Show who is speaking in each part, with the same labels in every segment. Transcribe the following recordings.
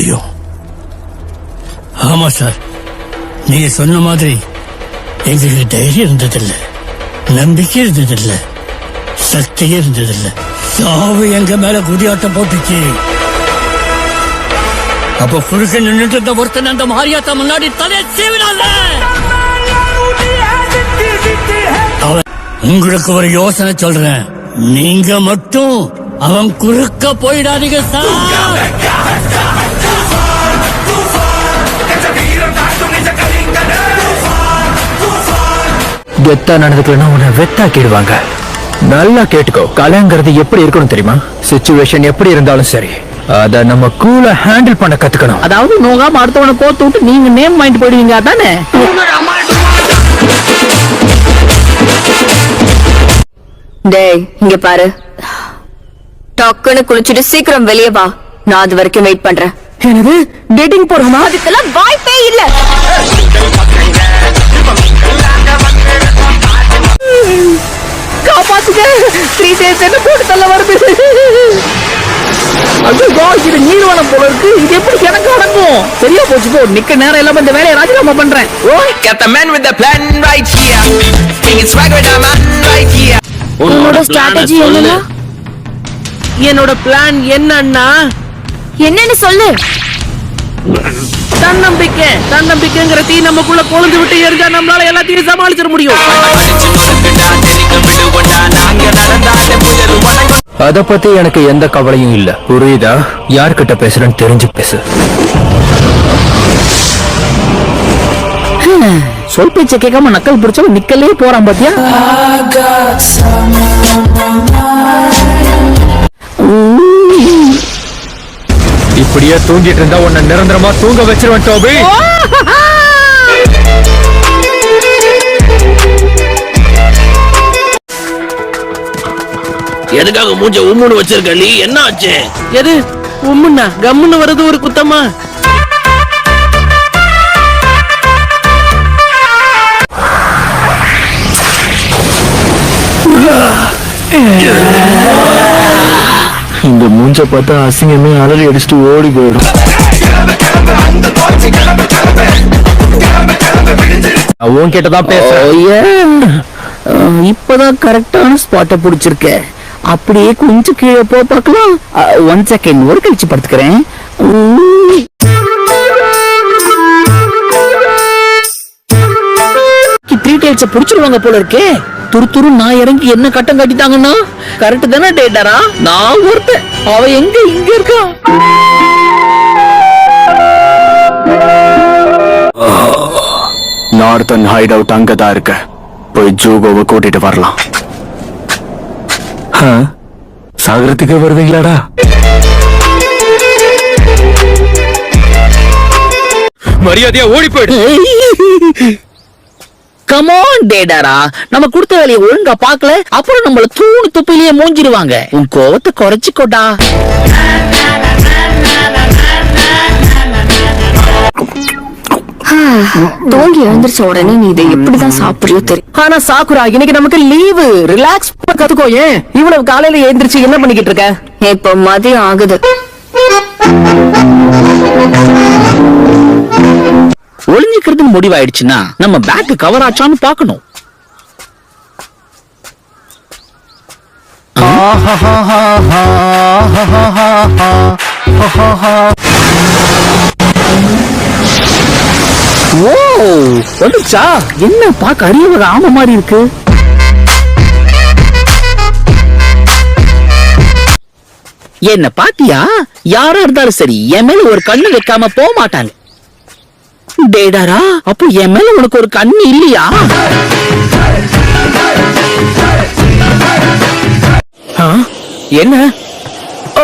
Speaker 1: முடியும். ஆமா சார், நீங்க சொன்ன மாதிரி எங்களுக்கு தைரியம் இருந்ததில்லை, நம்பிக்கை இருந்ததில்லை, சக்தியே இருந்ததில்லை. சாவு எங்க மேல குதியாட்டம் போட்டுச்சு. அப்ப குறுக்க நின்றுட்டு இருந்த ஒருத்தன் அந்த மாரியாத்தா முன்னாடி தலையை சீவினால. உங்களுக்கு ஒரு யோசனை சொல்றேன், நீங்க மட்டும் அவன் குறுக்க போயிடாதீங்க சார்.
Speaker 2: கெத்தா நடந்துக்கலன்னா உன்னை வெத்தாக்கிடுவாங்க. நல்லா கேட்டுக்கோ, கலைங்கிறது எப்படி இருக்கணும் தெரியுமா? சிச்சுவேஷன் எப்படி இருந்தாலும் சரி, அத நம்ம கூலா ஹேண்டில் பண்ண கத்துக்கணும்.
Speaker 3: அதாவது நோகாம அடுத்தவனை கோத்து விட்டு நீங்க நேம் வாங்கிட்டு போயிடுவீங்க அதானே?
Speaker 4: டேய் இங்க பாரு, டக்குன்னு குளிச்சுட்டு சீக்கிரம் வெளியே வா. நான் அது வரைக்கும் வெயிட் பண்றேன்.
Speaker 3: என்னது டேட்டிங் போறோமா?
Speaker 4: அதுக்கெல்லாம் வாய்ப்பே இல்ல.
Speaker 3: காப்பாத்துங்க, 3 days என்ன போட்டு தள்ள வருது. ஐயோ, இது நீர்வனம் போல இருக்கு. இது எப்படி எனக்கு அடங்கும்? சரியா போச்சு போ. நிக்க நேரம் இல்லாம இந்த வேலையை ராஜினாமா பண்றேன்.
Speaker 5: Got the man with the plan right here. Singing swag with the man right here.
Speaker 4: உன்னோட ஸ்ட்ராட்டஜி என்னன்னா?
Speaker 3: என்னோட பிளான் என்னன்னா
Speaker 4: என்னன்னு சொல்லு.
Speaker 3: தன்னம்பிக்கைங்கிற தீ நமக்குள்ள கொழுந்து விட்டு எரிஞ்சா நம்மளால எல்லாத்தையும் சமாளிச்சிட முடியும்.
Speaker 2: அத பத்தி எனக்கு எந்த கவலையும் இல்ல, புரியுதா? யார்கிட்ட பேசுறேன்னு தெரிஞ்சு பேசு.
Speaker 3: சொல் பேச்ச கேட்காம நக்கல் பிடிச்சவன் நிக்கலே போறான் பாத்தியா?
Speaker 2: இப்படியே தூங்கிட்டு இருந்தா உன்னை நிரந்தரமா தூங்க வச்சிருவேன் டோபி.
Speaker 6: எதுக்காக மூஞ்ச உம்முன்னு வச்சிருக்க நீ? என்ன ஆச்சு?
Speaker 3: எது உம்முன்னா கம்முன்னு வருது ஒரு குத்தமா?
Speaker 2: இந்த மூஞ்ச பார்த்தா அசிங்கமே அலறி அடிச்சுட்டு ஓடி போயிடும். உன்கிட்டதான் பேசுறேன்.
Speaker 3: இப்பதான் கரெக்டான ஸ்பாட்டை புடிச்சிருக்க. அப்படியே கொஞ்சம் கீழே போ பார்க்கலாம். 1 செகண்ட், ஒரு கழிச்சு படுத்துக்கிறேன். புடிச்சிருவாங்க போல இருக்கே. துரு நான் இறங்கி என்ன கட்டம் கட்டிட்டாங்கன்னா கரெக்ட் தானே டேட்டாரா? நான் ஒருத்தன், அவ எங்க இங்க இருக்கா?
Speaker 2: நார்த்தன் ஹைட் அவுட் அங்கதான் இருக்க, போய் ஜூகோவை கூட்டிட்டு வரலாம். சாகரத்துக்கு வருவீங்களாடா? மரியாதையா ஓடி போயிடு.
Speaker 3: கமான் டேடாரா, நம்ம கொடுத்த வேலையை ஒழுங்கா பாக்கல, அப்புறம் நம்மள தூணு துப்பிலேயே மூஞ்சிடுவாங்க. உன் கோவத்தை குறைச்சிக்கோடா.
Speaker 4: தூங்கி எழுந்திரிச்ச உடனே நீ இதை எப்படிதான் சாப்பிடுறியோ தெரியும்.
Speaker 3: ஆனா சாக்குரா, இன்னைக்கு நமக்கு லீவு, ரிலாக்ஸ் கத்துக்கோ. ஏன் இவ்வளவு காலையில எழுந்திரிச்சு என்ன பண்ணிக்கிட்டு இருக்க?
Speaker 4: இப்ப மதியம் ஆகுது.
Speaker 3: ஒளிஞ்சுக்கிறது முடிவாயிடுச்சுன்னா நம்ம பேக் கவர் ஆச்சான்னு பாக்கணும். ஓ வந்துச்சா? என்ன பாக்க அரியவக ஆம மாதிரி இருக்கு. என்ன பாத்தியா? யாரா இருந்தாலும் சரி என் மேல ஒரு கண்ணு வைக்காம போக மாட்டாங்க. டேடாரா, அப்போ என் மேல உனக்கு ஒரு கண்ணு இல்லையா? என்ன? ஓ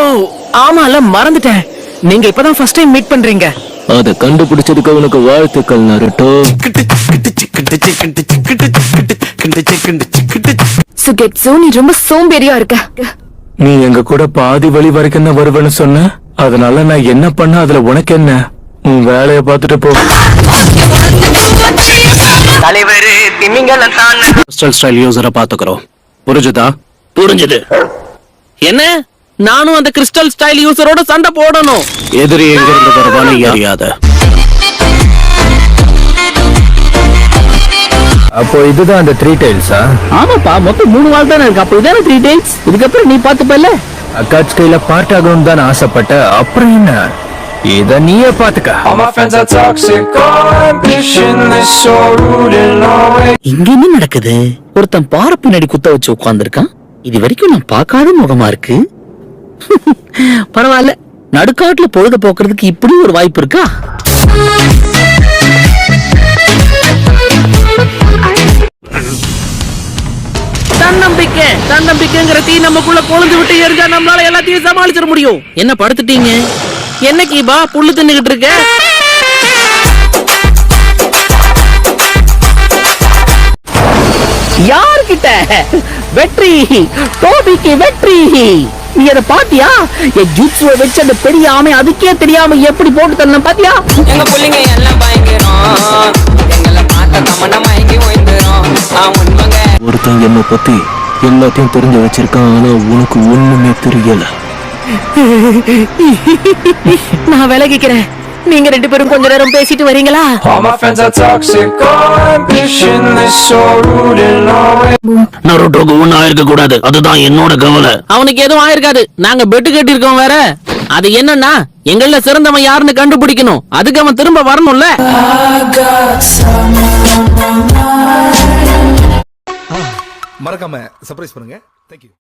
Speaker 3: ஆமால, மறந்துட்டேன். நீங்க இப்பதான் ஃபர்ஸ்ட் டைம் மீட் பண்றீங்க.
Speaker 2: அத கண்டுபிடிச்சதுக்கு உனக்கு வாழ்த்துக்கள் நருட்டோ.
Speaker 4: சுகெட்சு, நீ ரொம்ப சோம்பேறியா இருக்க.
Speaker 2: நீ எங்க கூட பாதி வழி வரைக்கும் தான் வருவேன்னு சொன்ன, அதனால நான் என்ன பண்ண அதுல உனக்கு என்ன? உன் வேலைய பார்த்துட்டு போ.
Speaker 5: தலைவர் திமிங்கலம் தான்
Speaker 6: ஸ்டைல் யூசரை பாத்துக்கிறோம். புரிஞ்சுதா? புரிஞ்சுது. என்ன
Speaker 3: நானும் அந்த கிறிஸ்டல் ஸ்டைல் யூசரோட சண்டை போடணும்.
Speaker 6: எதிரி எங்க இருந்து வருவான்னு அறியாத.
Speaker 2: அப்போ இதுதான் அந்த 3 டைல்ஸா?
Speaker 3: ஆமாப்பா, மொத்தம் 3 வால் தானே இருக்கு. அப்ப இதான 3 டைல்ஸ். இதுக்கப்புறம் நீ பாத்துப்பல.
Speaker 2: அக்காட்ச் கையில பார்ட் ஆகணும்னு தான் ஆசைப்பட்ட. அப்புறம் என்ன, இத நீயே பாத்துக்க.
Speaker 7: All my friends are toxic, all ambition is so rude and always.
Speaker 3: இங்க என்ன நடக்குது? ஒருத்தன் பாறை பின்னாடி குத்த வச்சு உட்கார்ந்திருக்கான். இது வரைக்கும் நான் பார்க்காத முகமா இருக்கு. பரவாயில்ல, நடுக்காட்டுல பொழுது போக்குறதுக்கு இப்படி ஒரு வாய்ப்பு இருக்கா? தன்னம்பிக்கைங்கிற தீ நமக்குள்ள கொழுந்து விட்டு எரிஞ்சா நம்மளால எல்லாத்தையும் சமாளிச்சிட முடியும். என்ன படுத்துட்டீங்க? என்ன கீபா புல்லு தின்னுகிட்டு இருக்க? யார்கிட்ட? வெற்றி, டோபிக்கு வெற்றி. நீ அத பாத்தியா? என் ஜூட்ஸுவை வச்சு அந்த பெரிய ஆமை அதுக்கே தெரியாம எப்படி போட்டு தரணும் பாத்தியா?
Speaker 8: எங்க புள்ளிங்க எல்லாம் பயங்கரம், எங்களை பார்த்த தமன மயங்கி ஓய்ந்துரும். உண்மைங்க
Speaker 6: ஒருத்தன் என்ன பத்தி எல்லாத்தையும் தெரிஞ்சு வச்சிருக்கான். ஆனா உனக்கு ஒண்ணுமே தெரியல.
Speaker 3: நான் விலகிக்கிறேன். நீங்க 2 பேரும் கொஞ்ச நேரம் பேசிட்டு வரீங்களா?
Speaker 7: All my friends are toxic, all ambition is so rude and always.
Speaker 6: நருட்டோக்கு ஒண்ணும் ஆயிருக்க கூடாது, அதுதான் என்னோட கவலை.
Speaker 3: அவனுக்கு எதுவும் ஆயிருக்காது. நாங்க பெட்டு கட்டி இருக்கோம் வேற. அது என்னன்னா, எங்கள சிறந்தவன் யாருன்னு கண்டுபிடிக்கணும். அதுக்கு அவன் திரும்ப வரணும்ல.
Speaker 9: மறக்காம சர்ப்ரைஸ் பண்ணுங்க. Thank you.